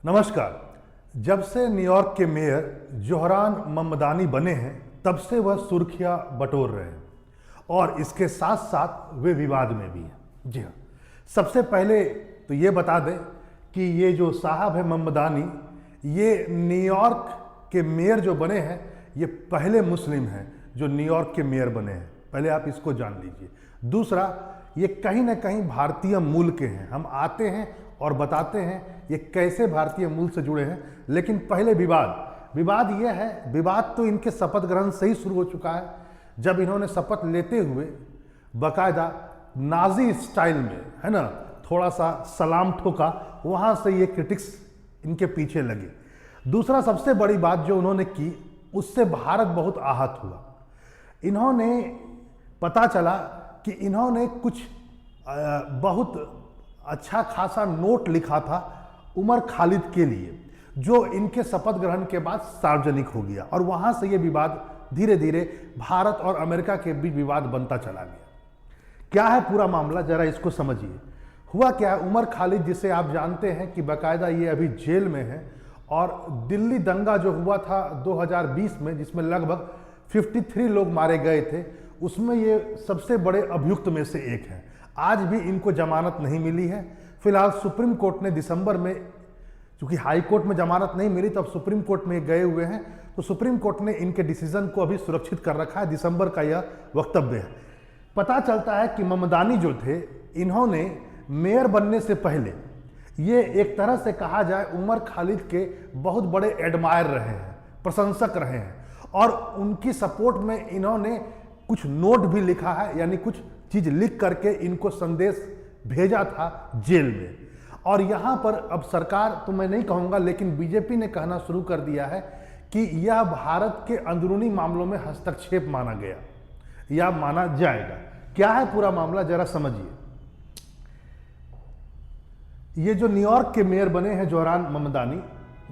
नमस्कार। जब से न्यूयॉर्क के मेयर जोहरान ममदानी बने हैं तब से वह सुर्खियां बटोर रहे हैं और इसके साथ साथ वे विवाद में भी हैं। जी हाँ, सबसे पहले तो ये बता दें कि ये जो साहब है ममदानी, ये न्यूयॉर्क के मेयर जो बने हैं ये पहले मुस्लिम हैं जो न्यूयॉर्क के मेयर बने हैं। पहले आप इसको जान लीजिए। दूसरा, ये कहीं ना कहीं भारतीय मूल के हैं। हम आते हैं और बताते हैं ये कैसे भारतीय मूल से जुड़े हैं। लेकिन पहले विवाद ये है, विवाद तो इनके शपथ ग्रहण से ही शुरू हो चुका है, जब इन्होंने शपथ लेते हुए बाकायदा नाजी स्टाइल में, है ना, थोड़ा सा सलाम ठोका, वहाँ से ये क्रिटिक्स इनके पीछे लगे। दूसरा, सबसे बड़ी बात जो उन्होंने की उससे भारत बहुत आहत हुआ। इन्होंने, पता चला कि इन्होंने कुछ बहुत अच्छा खासा नोट लिखा था उमर खालिद के लिए, जो इनके शपथ ग्रहण के बाद सार्वजनिक हो गया और वहां से ये विवाद धीरे धीरे भारत और अमेरिका के बीच विवाद बनता चला गया। क्या है पूरा मामला, जरा इसको समझिए। हुआ क्या है, उमर खालिद, जिसे आप जानते हैं कि बाकायदा ये अभी जेल में है, और दिल्ली दंगा जो हुआ था 2020 में, जिसमें लगभग 53 लोग मारे गए थे, उसमें ये सबसे बड़े अभियुक्त में से एक है। आज भी इनको जमानत नहीं मिली है। फिलहाल सुप्रीम कोर्ट ने दिसंबर में, चूंकि हाई कोर्ट में जमानत नहीं मिली तो अब सुप्रीम कोर्ट में गए हुए हैं, तो सुप्रीम कोर्ट ने इनके डिसीजन को अभी सुरक्षित कर रखा है। दिसंबर का यह वक्तव्य है। पता चलता है कि ममदानी जो थे, इन्होंने मेयर बनने से पहले ये एक तरह से कहा जाए उमर खालिद के बहुत बड़े एडमायर रहे हैं, प्रशंसक रहे हैं, और उनकी सपोर्ट में इन्होंने कुछ नोट भी लिखा है, यानी कुछ चीज लिख करके इनको संदेश भेजा था जेल में। और यहां पर अब सरकार, तो मैं नहीं कहूंगा, लेकिन बीजेपी ने कहना शुरू कर दिया है कि यह भारत के अंदरूनी मामलों में हस्तक्षेप माना गया या माना जाएगा। क्या है पूरा मामला, जरा समझिए। ये जो न्यूयॉर्क के मेयर बने हैं जोहरान ममदानी,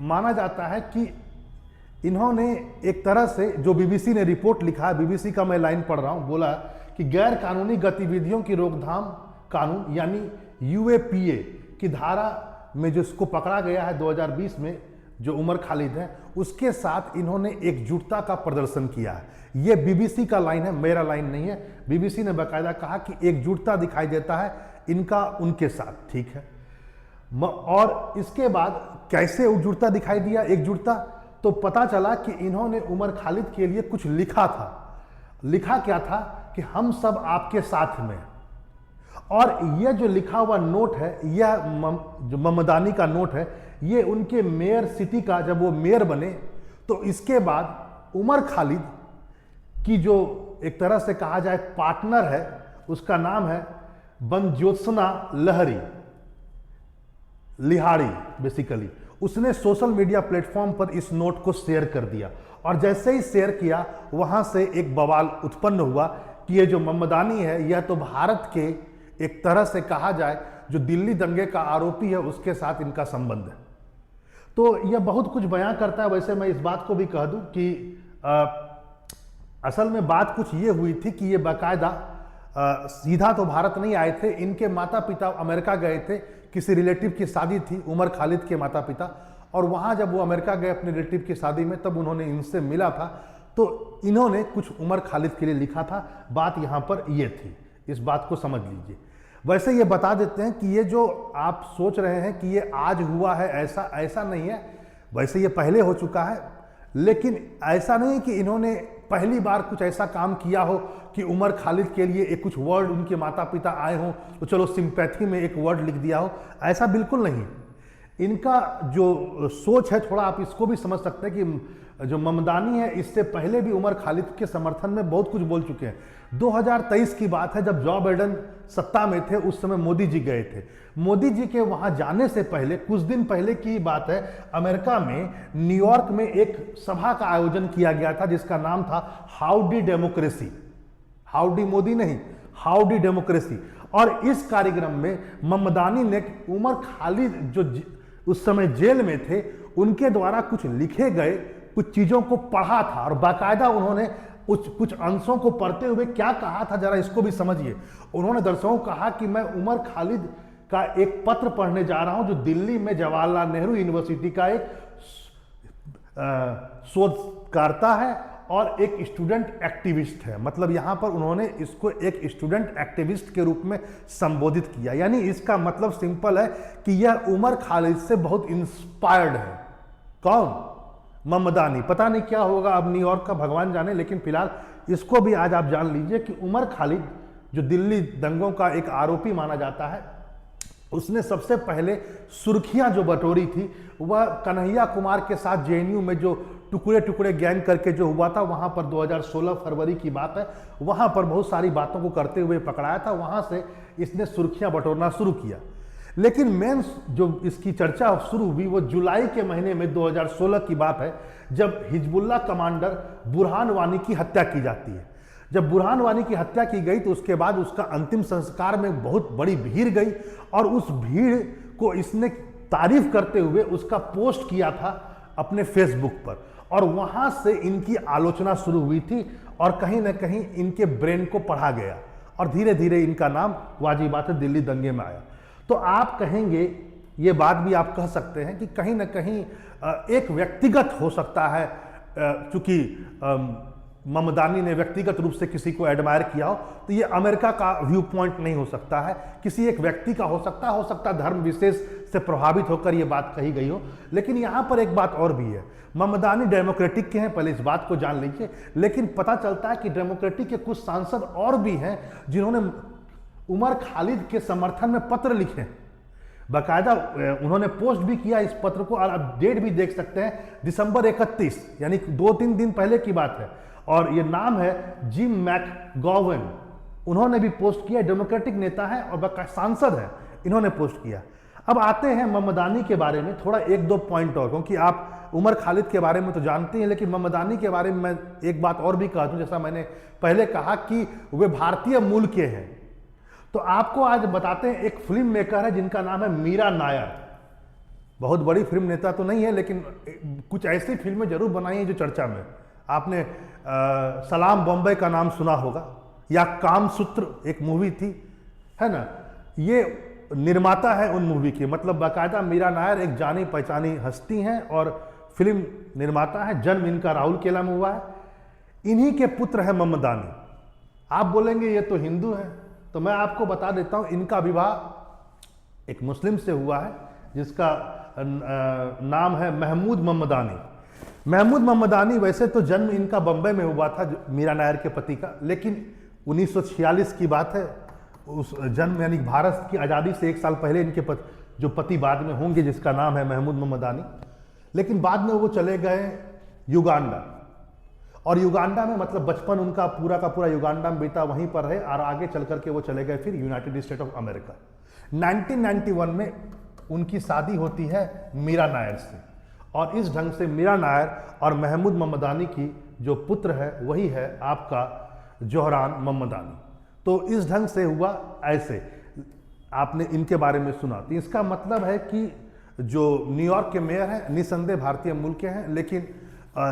माना जाता है कि इन्होंने एक तरह से, जो बीबीसी ने रिपोर्ट लिखा है, बीबीसी का मैं लाइन पढ़ रहा हूं, बोला कि गैर कानूनी गतिविधियों की रोकथाम कानून यानी यूएपीए की धारा में जो इसको पकड़ा गया है 2020 में, जो उमर खालिद है, उसके साथ इन्होंने एकजुटता का प्रदर्शन किया है। ये बीबीसी का लाइन है, मेरा लाइन नहीं है। बीबीसी ने बाकायदा कहा कि एकजुटता दिखाई देता है इनका उनके साथ, ठीक है। और इसके बाद कैसे एकजुटता दिखाई दिया, एकजुटता, तो पता चला कि इन्होंने उमर खालिद के लिए कुछ लिखा था। लिखा क्या था कि हम सब आपके साथ में। और यह जो लिखा हुआ नोट है, यह जो ममदानी का नोट है, ये उनके मेयर सिटी का, जब वो मेयर बने तो इसके बाद उमर खालिद की जो एक तरह से कहा जाए पार्टनर है, उसका नाम है बनज्योत्सना लिहाड़ी बेसिकली, उसने सोशल मीडिया प्लेटफॉर्म पर इस नोट को शेयर कर दिया। और जैसे ही शेयर किया, वहां से एक बवाल उत्पन्न हुआ कि ये जो ममदानी है, यह तो भारत के, एक तरह से कहा जाए, जो दिल्ली दंगे का आरोपी है, उसके साथ इनका संबंध है। तो यह बहुत कुछ बयां करता है। वैसे मैं इस बात को भी कह दूं कि असल में बात कुछ ये हुई थी कि ये बाकायदा सीधा तो भारत नहीं आए थे। इनके माता पिता अमेरिका गए थे, किसी रिलेटिव की शादी थी, उमर खालिद के माता पिता, और वहां जब वो अमेरिका गए अपने रिलेटिव की शादी में, तब उन्होंने इनसे मिला था, तो इन्होंने कुछ उमर खालिद के लिए लिखा था। बात यहां पर ये थी, इस बात को समझ लीजिए। वैसे ये बता देते हैं कि ये जो आप सोच रहे हैं कि ये आज हुआ है, ऐसा नहीं है। वैसे ये पहले हो चुका है, लेकिन ऐसा नहीं कि इन्होंने पहली बार कुछ ऐसा काम किया हो कि उमर खालिद के लिए एक कुछ वर्ड, उनके माता पिता आए हों तो चलो सिंपैथी में एक वर्ड लिख दिया हो, ऐसा बिल्कुल नहीं। इनका जो सोच है, थोड़ा आप इसको भी समझ सकते हैं कि जो ममदानी है, इससे पहले भी उमर खालिद के समर्थन में बहुत कुछ बोल चुके हैं। 2023 की बात है, जब जो बाइडेन सत्ता में थे, उस समय मोदी जी गए थे। मोदी जी के वहां जाने से पहले, कुछ दिन पहले की बात है, अमेरिका में न्यूयॉर्क में एक सभा का आयोजन किया गया था, जिसका नाम था हाउडी डेमोक्रेसी। हाउडी मोदी नहीं, हाउडी डेमोक्रेसी। और इस कार्यक्रम में ममदानी ने उमर खालिद, जो उस समय जेल में थे, उनके द्वारा कुछ लिखे गए कुछ चीजों को पढ़ा था, और बाकायदा उन्होंने कुछ अंशों को पढ़ते हुए क्या कहा था, जरा इसको भी समझिए। उन्होंने दर्शकों को कहा कि मैं उमर खालिद का एक पत्र पढ़ने जा रहा हूं जो दिल्ली में जवाहरलाल नेहरू यूनिवर्सिटी का एक शोधकर्ता है और एक स्टूडेंट एक्टिविस्ट है। मतलब यहां पर उन्होंने इसको एक स्टूडेंट एक्टिविस्ट के रूप में संबोधित किया। यानी इसका मतलब सिंपल है कि यह उमर खालिद से बहुत इंस्पायर्ड है। कौन? ममदानी। पता नहीं क्या होगा अब न्यूयॉर्क का, भगवान जाने, लेकिन फिलहाल इसको भी आज आप जान लीजिए कि उमर खालिद जो दिल्ली दंगों का एक आरोपी माना जाता है, उसने सबसे पहले सुर्खियां जो बटोरी थी वह कन्हैया कुमार के साथ जेएनयू में जो टुकड़े टुकड़े गैंग करके जो हुआ था, वहां पर 2016 फरवरी की बात है, वहां पर बहुत सारी बातों को करते हुए पकड़ाया था। वहां से इसने सुर्खियां बटोरना शुरू किया। लेकिन मेन जो इसकी चर्चा शुरू हुई वो जुलाई के महीने में 2016 की बात है, जब हिजबुल्लाह कमांडर बुरहान वानी की हत्या की जाती है। जब बुरहान वानी की हत्या की गई तो उसके बाद उसका अंतिम संस्कार में बहुत बड़ी भीड़ गई और उस भीड़ को इसने तारीफ करते हुए उसका पोस्ट किया था अपने फेसबुक पर, और वहां से इनकी आलोचना शुरू हुई थी और कहीं ना कहीं इनके ब्रेन को पढ़ा गया और धीरे धीरे इनका नाम वाजिब बात है दिल्ली दंगे में आया। तो आप कहेंगे, ये बात भी आप कह सकते हैं कि कहीं ना कहीं एक व्यक्तिगत हो सकता है, चूंकि ममदानी ने व्यक्तिगत रूप से किसी को एडमायर किया हो, तो ये अमेरिका का व्यू पॉइंट नहीं हो सकता है, किसी एक व्यक्ति का हो सकता है धर्म विशेष से प्रभावित होकर ये बात कही गई हो। लेकिन यहाँ पर एक बात और भी है, ममदानी डेमोक्रेटिक के हैं, पहले इस बात को जान लीजिए। लेकिन पता चलता है कि डेमोक्रेटिक के कुछ सांसद और भी हैं जिन्होंने उमर खालिद के समर्थन में पत्र लिखे, बाकायदा उन्होंने पोस्ट भी किया इस पत्र को, और आप डेट भी देख सकते हैं, दिसंबर 31, यानी 2-3 दिन पहले की बात है। और ये नाम है जिम मैकगॉवन, उन्होंने भी पोस्ट किया, डेमोक्रेटिक नेता है और सांसद है, इन्होंने पोस्ट किया। अब आते हैं ममदानी के बारे में थोड़ा 1-2 पॉइंट और, क्योंकि आप उमर खालिद के बारे में तो जानते हैं, लेकिन ममदानी के बारे में मैं एक बात और भी कह दूं, जैसा मैंने पहले कहा कि वे भारतीय मूल के हैं। तो आपको आज बताते हैं, एक फिल्म मेकर है जिनका नाम है मीरा नायर। बहुत बड़ी फिल्म नेता तो नहीं है, लेकिन कुछ ऐसी फिल्में जरूर बनाई हैं जो चर्चा में। आपने सलाम बॉम्बे का नाम सुना होगा, या कामसूत्र एक मूवी थी, है ना, ये निर्माता है उन मूवी की। मतलब बाकायदा मीरा नायर एक जानी पहचानी हस्ती हैं और फिल्म निर्माता है। जन्म इनका राउरकेला में हुआ है। इन्हीं के पुत्र है ममदानी। आप बोलेंगे ये तो हिंदू है, तो मैं आपको बता देता हूं, इनका विवाह एक मुस्लिम से हुआ है जिसका नाम है महमूद ममदानी। महमूद ममदानी वैसे तो जन्म इनका बम्बई में हुआ था, मीरा नायर के पति का, लेकिन 1946 की बात है। उस जन्म यानी भारत की आज़ादी से 1 साल पहले इनके जो पति बाद में होंगे, जिसका नाम है महमूद ममदानी, लेकिन बाद में वो चले गए युगांडा। और युगांडा में मतलब बचपन उनका पूरा का पूरा युगांडा में बीता, वहीं पर रहे और आगे चल करके वो चले गए फिर यूनाइटेड स्टेट ऑफ अमेरिका। 1991 में उनकी शादी होती है मीरा नायर से, और इस ढंग से मीरा नायर और महमूद ममदानी की जो पुत्र है वही है आपका जोहरान ममदानी। तो इस ढंग से हुआ। ऐसे आपने इनके बारे में सुना, तो इसका मतलब है कि जो न्यूयॉर्क के मेयर हैं निसंदेह भारतीय मूल के हैं, लेकिन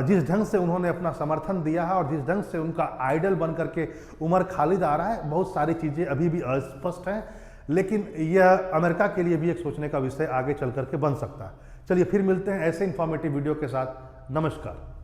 जिस ढंग से उन्होंने अपना समर्थन दिया है और जिस ढंग से उनका आइडल बन करके उमर खालिद आ रहा है, बहुत सारी चीज़ें अभी भी अस्पष्ट हैं, लेकिन यह अमेरिका के लिए भी एक सोचने का विषय आगे चल करके बन सकता है। चलिए फिर मिलते हैं ऐसे इंफॉर्मेटिव वीडियो के साथ। नमस्कार।